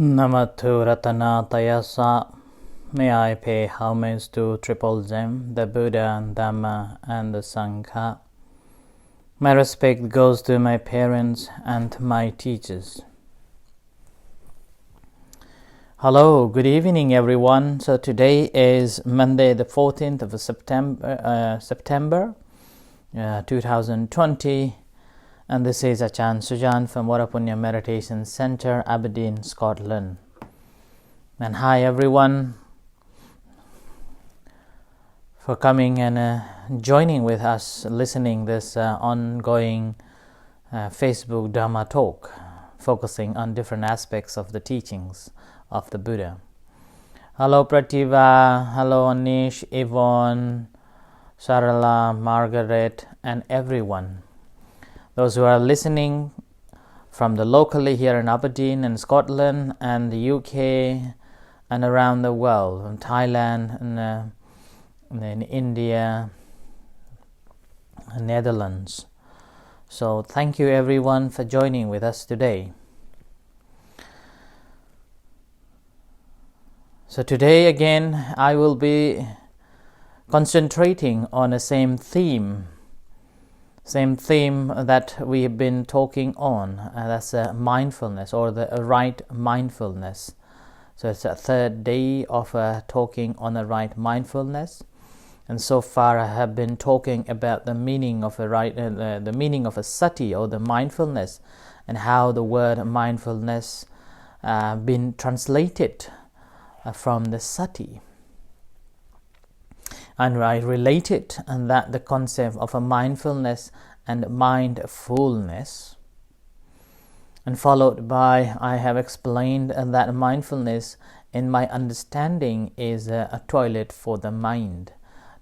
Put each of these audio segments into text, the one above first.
Namato Ratanatayasa. May I pay homage to Triple Gem, the Buddha, Dhamma, and the Sangha. My respect goes to my parents and my teachers. Hello, good evening everyone. So today is Monday the 14th of September 2020. And this is Achan Sujan from Varapunya Meditation Center, Aberdeen, Scotland. And hi everyone for coming and joining with us, listening this ongoing Facebook Dhamma talk, focusing on different aspects of the teachings of the Buddha. Hello Prativa, hello Anish, Yvonne, Sarala, Margaret, and everyone. Those who are listening from the locally here in Aberdeen and Scotland and the UK and around the world, in Thailand and in India, Netherlands. So thank you everyone for joining with us today. So today again I will be concentrating on the same theme that we have been talking on, that's mindfulness, or the right mindfulness. So it's a third day of talking on the right mindfulness, and so far I have been talking about the meaning of the meaning of a sati, or the mindfulness, and how the word mindfulness been translated from the sati. And I related that the concept of a mindfulness and mindfulness, and followed by I have explained that mindfulness in my understanding is a toilet for the mind,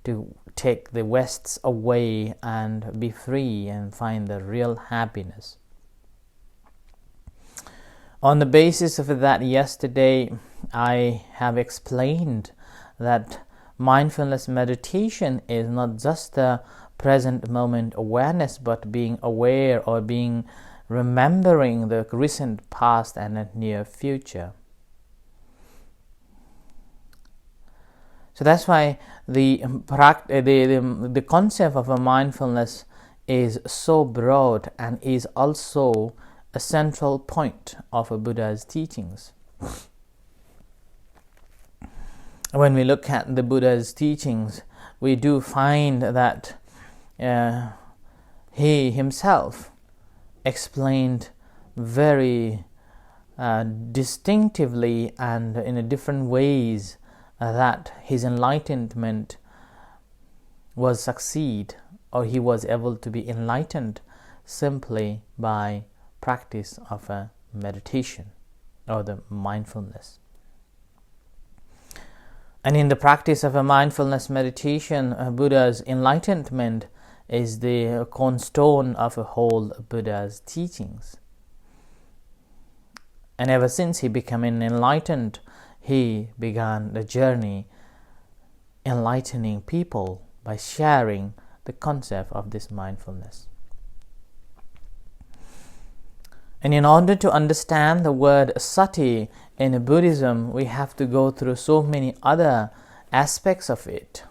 to take the wasts away and be free and find the real happiness. On the basis of that, yesterday I have explained that mindfulness meditation is not just a present moment awareness, but being aware or being remembering the recent past and the near future. So that's why the concept of a mindfulness is so broad and is also a central point of a Buddha's teachings. When we look at the Buddha's teachings, we do find that he himself explained very distinctively and in different ways that his enlightenment was succeed, or he was able to be enlightened simply by practice of a meditation or the mindfulness. And in the practice of a mindfulness meditation, Buddha's enlightenment is the cornerstone of a whole Buddha's teachings. And ever since he became enlightened, he began the journey enlightening people by sharing the concept of this mindfulness. And in order to understand the word sati in Buddhism, we have to go through so many other aspects of it.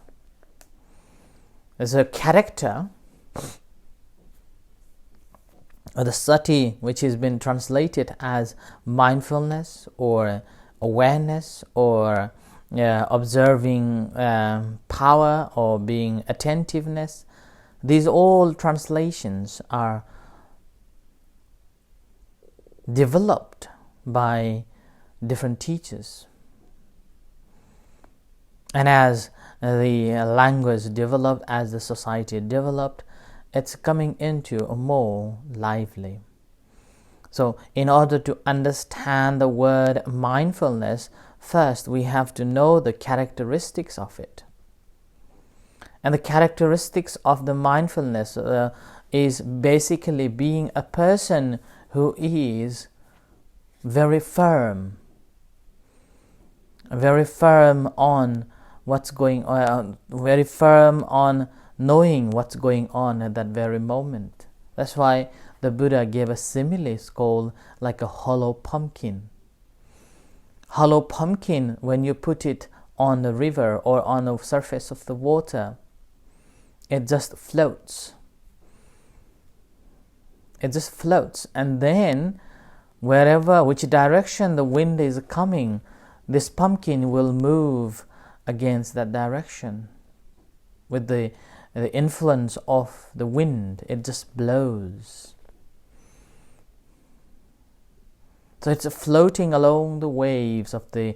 There's a character of the sati, which has been translated as mindfulness or awareness or observing power or being attentiveness. These all translations are developed by different teachers. And as the language developed, as the society developed, it's coming into a more lively. So in order to understand the word mindfulness, first we have to know the characteristics of it. And the characteristics of the mindfulness is basically being a person who is very firm on what's going on, very firm on knowing what's going on at that very moment. That's why the Buddha gave a simile called like a hollow pumpkin. hollow pumpkin, when you put it on the river or on the surface of the water, it just floats. It just floats, and then which direction the wind is coming, this pumpkin will move against that direction. With the influence of the wind, it just blows. So it's floating along the waves of the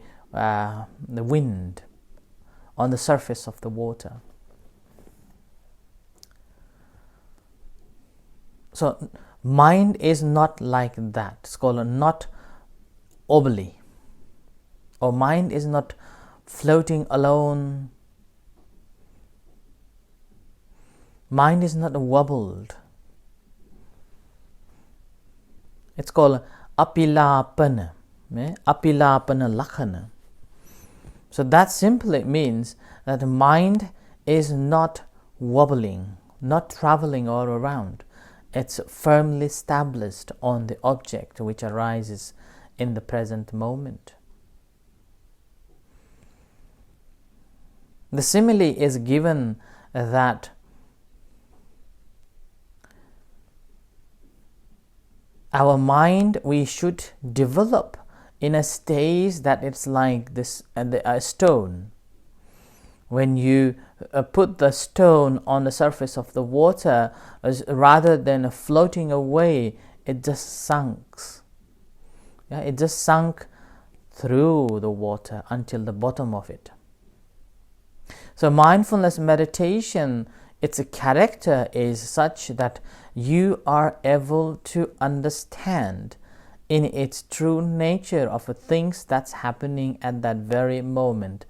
wind on the surface of the water. So mind is not like that. It's called not wobbly. Or mind is not floating alone. Mind is not wobbled. It's called apilapana. Apilapana lakhana. So that simply means that the mind is not wobbling, not traveling all around. It's firmly established on the object which arises in the present moment. The simile is given that our mind, we should develop in a stage that it's like this a stone. When you put the stone on the surface of the water, rather than floating away, it just sinks. It just sunk through the water until the bottom of it. So mindfulness meditation, its character is such that you are able to understand in its true nature of things that's happening at that very moment,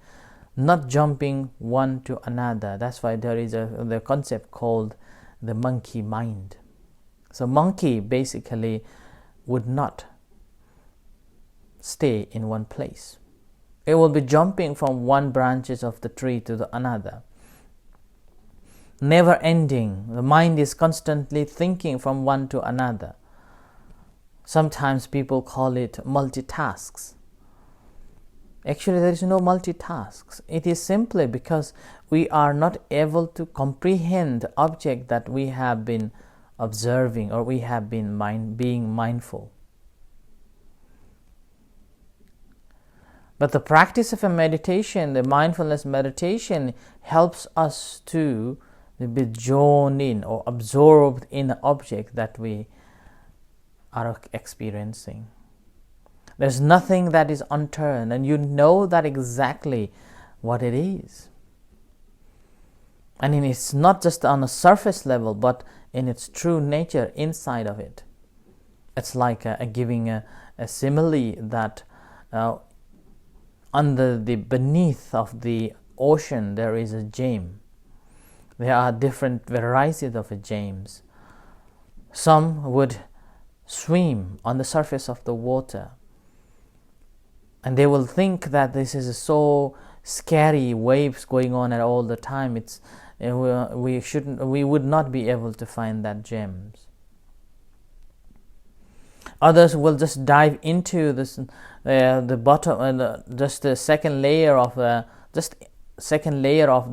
not jumping one to another. That's why there is the concept called the monkey mind. So monkey basically would not stay in one place. It will be jumping from one branches of the tree to the another. Never ending. The mind is constantly thinking from one to another. Sometimes people call it multitasks. Actually, there is no multitasks. It is simply because we are not able to comprehend the object that we have been observing or we have been being mindful. But the practice of a meditation, the mindfulness meditation, helps us to be drawn in or absorbed in the object that we are experiencing. There's nothing that is unturned, and you know that exactly what it is. And it's not just on a surface level, but in its true nature inside of it. It's like giving a simile that beneath of the ocean there is a gem. There are different varieties of gems. Some would swim on the surface of the water, and they will think that this is so scary, waves going on at all the time. We would not be able to find that gems. Others will just dive into this the bottom, just the second layer of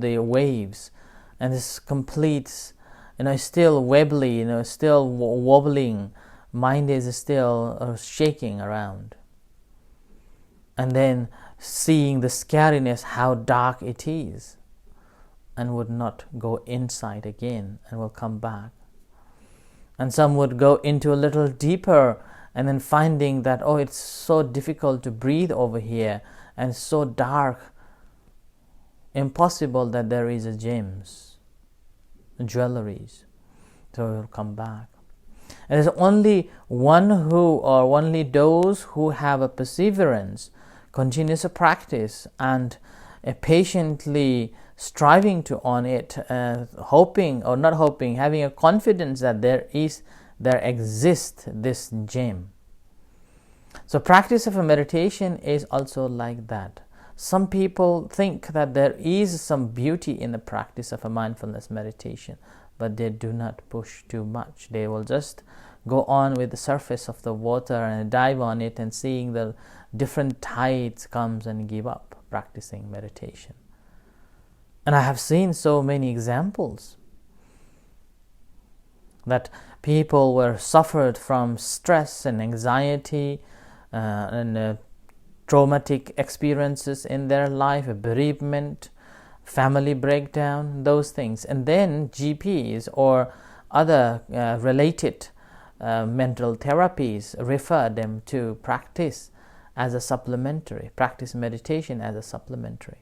the waves, and this completes, still wobbly, still wobbling. Mind is still shaking around, and then seeing the scariness, how dark it is, and would not go inside again and will come back. And some would go into a little deeper, and then finding that, it's so difficult to breathe over here and so dark, impossible that there is gems, jewelries. So it will come back. And there's only only those who have a perseverance, continuous practice, and patiently striving to on it, having a confidence that there exists this gem. So practice of a meditation is also like that. Some people think that there is some beauty in the practice of a mindfulness meditation, but they do not push too much. They will just go on with the surface of the water and dive on it and seeing the different tides comes and give up practicing meditation. And I have seen so many examples that people were suffered from stress and anxiety and traumatic experiences in their life, a bereavement, family breakdown, those things. And then GPs or other related mental therapies refer them to practice as a supplementary, practice meditation as a supplementary.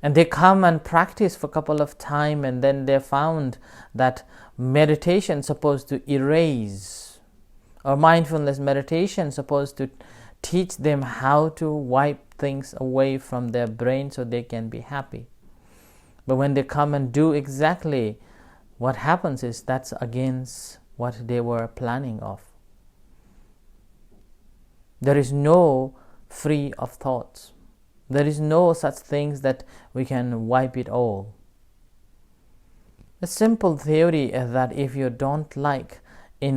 And they come and practice for a couple of time, and then they found that meditation is supposed to erase, or mindfulness meditation is supposed to teach them how to wipe things away from their brain so they can be happy. But when they come and do exactly, what happens is that's against what they were planning of. There is no free of thoughts. There is no such things that we can wipe it all. The simple theory is that if you don't like in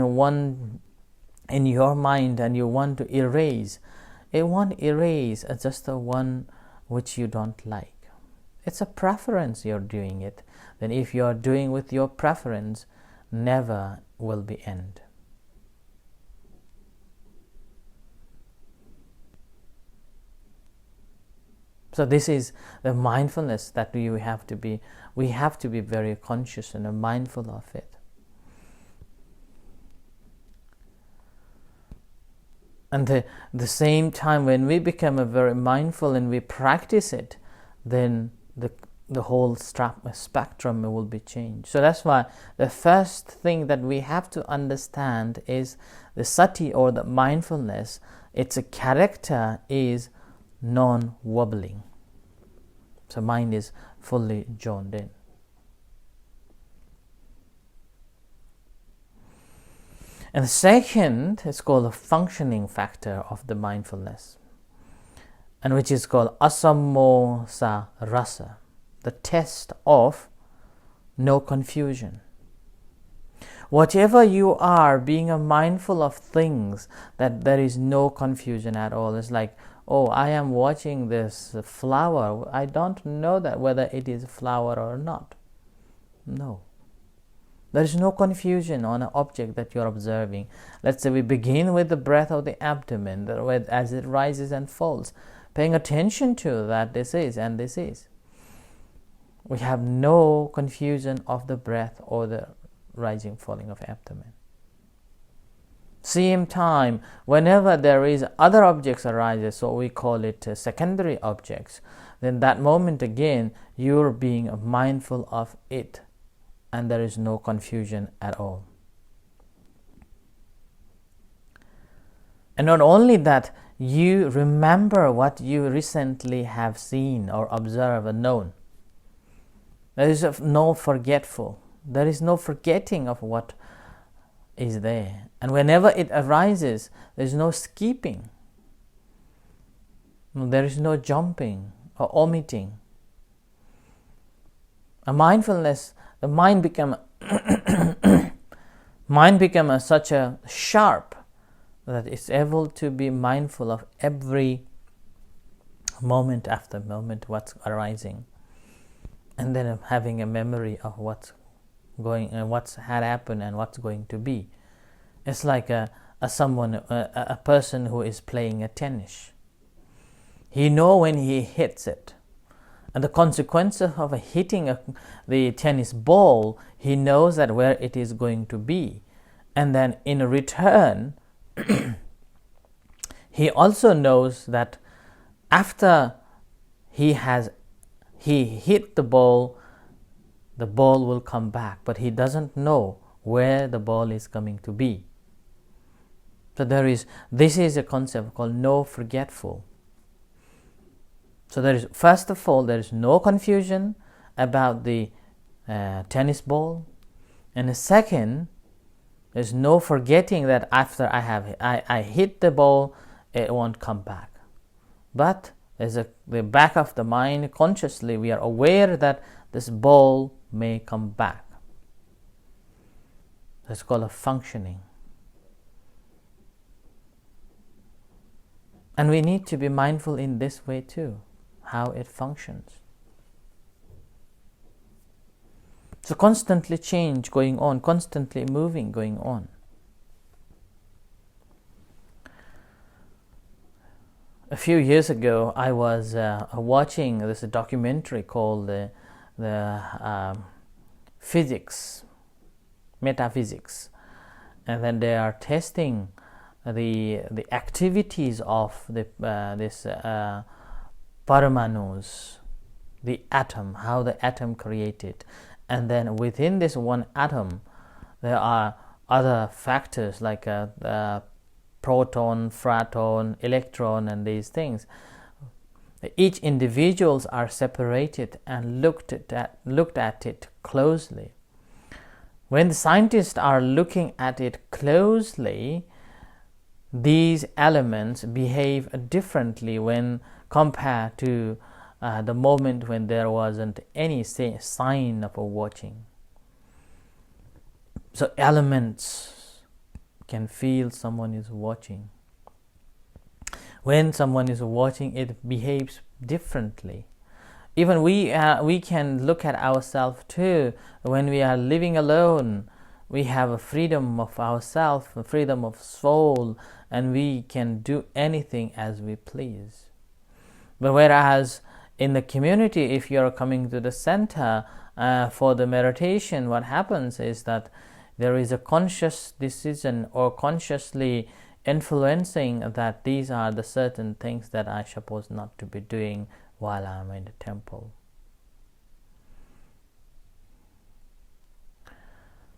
your mind and you want to erase, it won't erase just the one which you don't like. It's a preference you're doing it. Then if you're doing with your preference, never will be end. So this is the mindfulness that we have to be very conscious and mindful of it. And the same time, when we become very mindful and we practice it, then the whole spectrum will be changed. So that's why the first thing that we have to understand is the sati, or the mindfulness. Its a character is non-wobbling. So mind is fully joined in. And the second is called a functioning factor of the mindfulness, and which is called asammosa rasa, the test of no confusion. Whatever you are, being mindful of things, that there is no confusion at all. It's like, oh, I am watching this flower. I don't know that whether it is a flower or not. No. There is no confusion on an object that you are observing. Let's say we begin with the breath of the abdomen, as it rises and falls, paying attention to that this is and this is. We have no confusion of the breath or the rising, falling of abdomen. Same time, whenever there is other objects arises, so we call it secondary objects, then that moment again, you're being mindful of it, and there is no confusion at all. And not only that, you remember what you recently have seen or observed or known. There is no forgetful. There is no forgetting of what is there. And whenever it arises, there is no skipping. There is no jumping or omitting. A mindfulness, the mind become such a sharp that it's able to be mindful of every moment after moment what's arising, and then having a memory of what's going and what's had happened and what's going to be. It's like a person who is playing a tennis. He knows when he hits it, and the consequences of hitting the tennis ball, he knows that where it is going to be, and then in return, he also knows that after he hit the ball will come back, but he doesn't know where the ball is coming to be. So this is a concept called no forgetful. So there is, first of all, there is no confusion about the tennis ball, and the second, there's no forgetting that after I hit the ball, it won't come back. But there's the back of the mind, consciously we are aware that this ball may come back. It's called a functioning. And we need to be mindful in this way too, how it functions. So constantly change going on, constantly moving going on. A few years ago, I was watching this documentary called the physics, metaphysics, and then they are testing the activities of this paramanus, the atom, how the atom created, and then within this one atom, there are other factors like proton, photon, electron, and these things. Each individuals are separated and looked at it closely. When the scientists are looking at it closely, these elements behave differently when compared to the moment when there wasn't any sign of a watching. So elements can feel someone is watching. When someone is watching, it behaves differently. Even we can look at ourselves too. When we are living alone, we have a freedom of ourselves, a freedom of soul, and we can do anything as we please. But whereas in the community, if you are coming to the center for the meditation, what happens is that there is a conscious decision or consciously influencing that these are the certain things that I suppose not to be doing while I'm in the temple.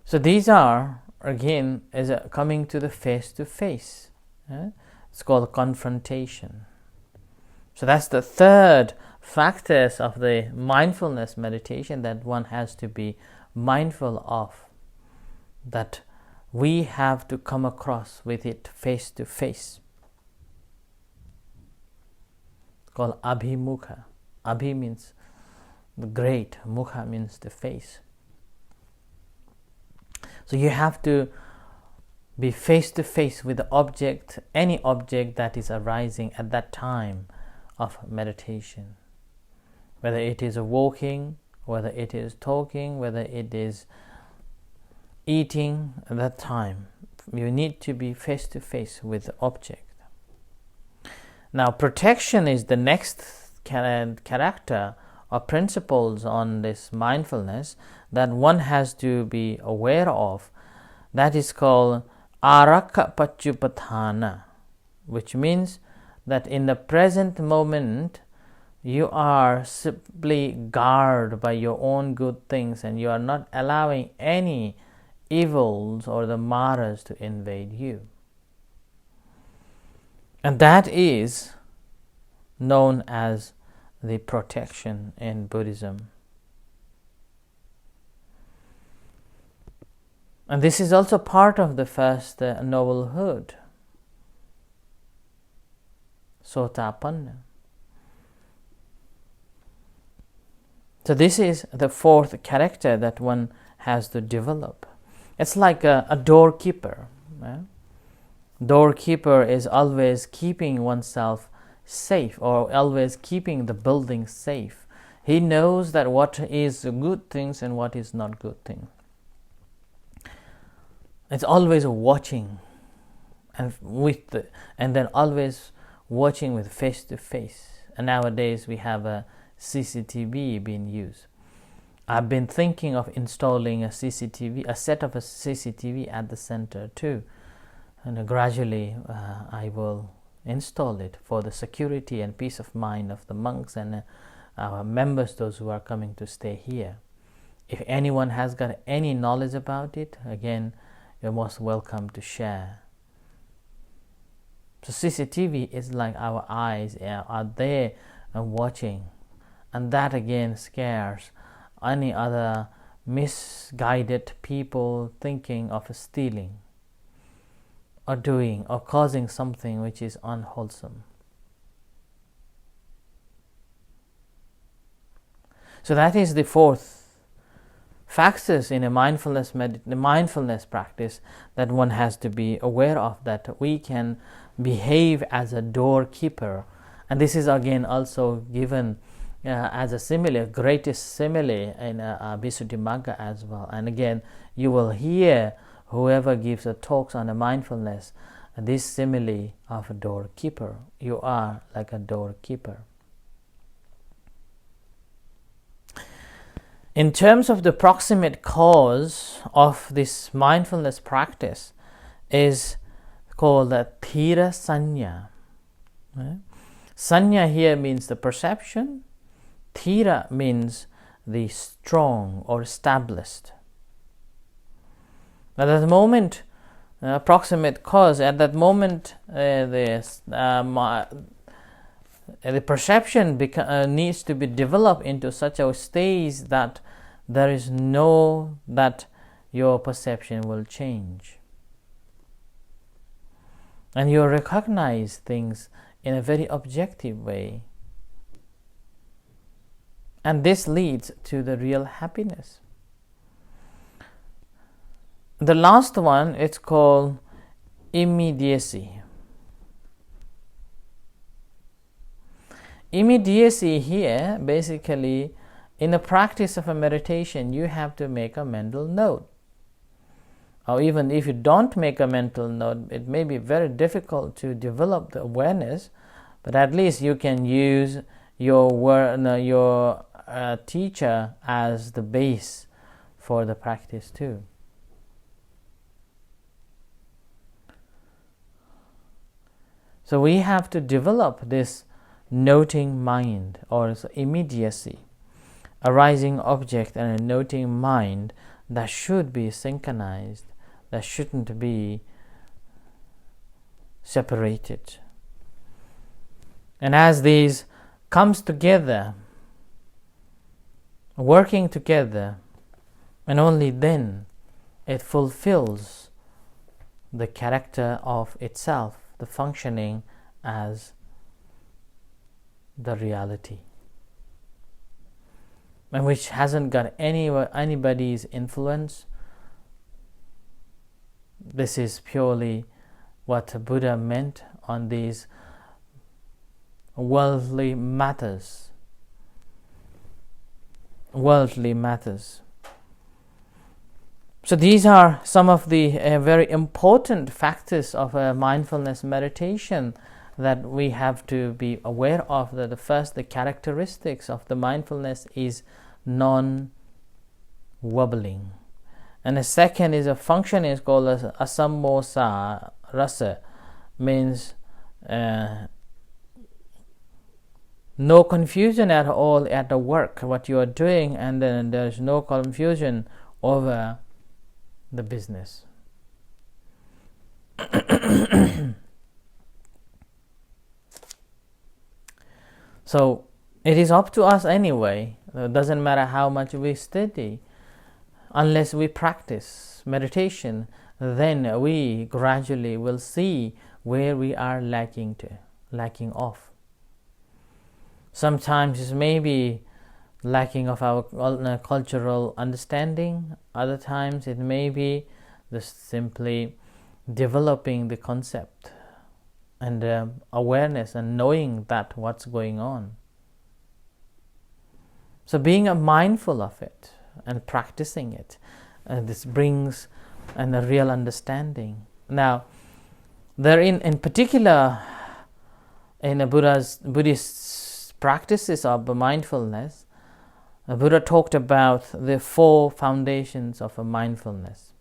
So these are, again, is coming to the face-to-face. It's called confrontation. So that's the third factors of the mindfulness meditation that one has to be mindful of, that we have to come across with it face to face. It's called abhimukha. Abhi means the great, mukha means the face. So you have to be face to face with the object, any object that is arising at that time of meditation. Whether it is walking, whether it is talking, whether it is eating, at that time you need to be face to face with the object. Now protection is the next character or principles on this mindfulness that one has to be aware of. That is called araka pachupatthana, which means that in the present moment you are simply guarded by your own good things and you are not allowing any evils or the maras to invade you. And that is known as the protection in Buddhism. And this is also part of the first noblehood, Sotapanna. So this is the fourth character that one has to develop. It's like a doorkeeper. Doorkeeper is always keeping oneself safe or always keeping the building safe. He knows that what is good things and what is not good thing. It's always watching and then always watching with face to face. And nowadays we have a CCTV being used. I've been thinking of installing a set of a CCTV at the center too, and gradually I will install it for the security and peace of mind of the monks and our members, those who are coming to stay here. If anyone has got any knowledge about it, again, you're most welcome to share. So CCTV is like our eyes are there and watching, and that again scares any other misguided people thinking of stealing or doing or causing something which is unwholesome. So that is the fourth factors in a mindfulness practice that one has to be aware of, that we can behave as a doorkeeper. And this is again also given as a simile, greatest simile in Visuddhimagga as well. And again, you will hear whoever gives the talks on the mindfulness, this simile of a doorkeeper. You are like a doorkeeper. In terms of the proximate cause of this mindfulness practice is called the Thira Sanya. Right? Sanya here means the perception. Thira means the strong or established. At that moment, proximate cause, at that moment, the perception needs to be developed into such a stage that there is that your perception will change. And you recognize things in a very objective way. And this leads to the real happiness. The last one, it's called immediacy. Immediacy here, basically, in the practice of a meditation, you have to make a mental note. Or even if you don't make a mental note, it may be very difficult to develop the awareness, but at least you can use your teacher as the base for the practice too. So we have to develop this noting mind, or immediacy, arising object and a noting mind that should be synchronized, that shouldn't be separated. And as these comes together, working together, and only then it fulfills the character of itself, the functioning as the reality, and which hasn't got anybody's influence. This is purely what Buddha meant on these worldly matters. So these are some of the very important factors of a mindfulness meditation that we have to be aware of. That the first, the characteristics of the mindfulness is non-wobbling. And the second is a function is called asammosa rasa, means no confusion at all at the work, what you are doing, and then there is no confusion over the business. So it is up to us anyway. It doesn't matter how much we study. Unless we practice meditation, then we gradually will see where we are lacking off. Sometimes it may be lacking of our cultural understanding. Other times it may be just simply developing the concept and awareness and knowing that what's going on. So being mindful of it and practicing it, this brings a real understanding. Now, therein, in particular, in a Buddhist practices of mindfulness, Buddha talked about the 4 foundations of a mindfulness,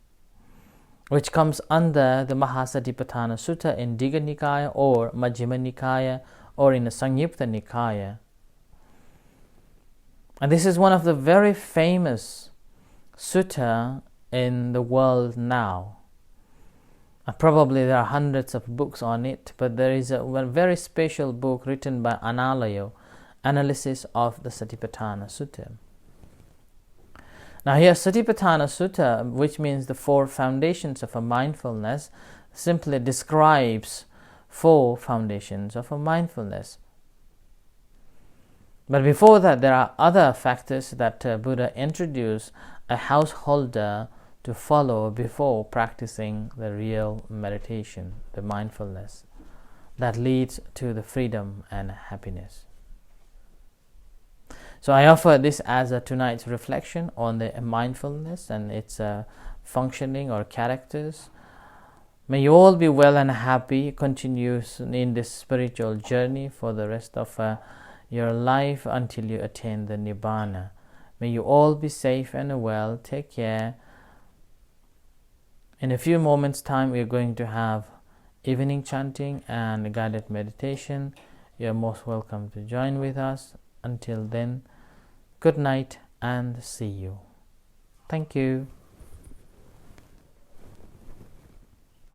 which comes under the Mahasatipatthana Sutta in Digha Nikaya or Majjhima Nikaya or in the Samyutta Nikaya. And this is one of the very famous sutta in the world now. Probably there are hundreds of books on it, but there is a very special book written by Analayo, Analysis of the Satipatthana Sutta. Now here Satipatthana Sutta, which means the 4 foundations of a mindfulness, simply describes 4 foundations of a mindfulness. But before that, there are other factors that Buddha introduced a householder to follow before practicing the real meditation, the mindfulness that leads to the freedom and happiness. So I offer this as a tonight's reflection on the mindfulness and its functioning or characters. May you all be well and happy, continues in this spiritual journey for the rest of your life until you attain the Nibbana. May you all be safe and well. Take care. In a few moments' time, we are going to have evening chanting and guided meditation. You are most welcome to join with us. Until then, good night and see you. Thank you.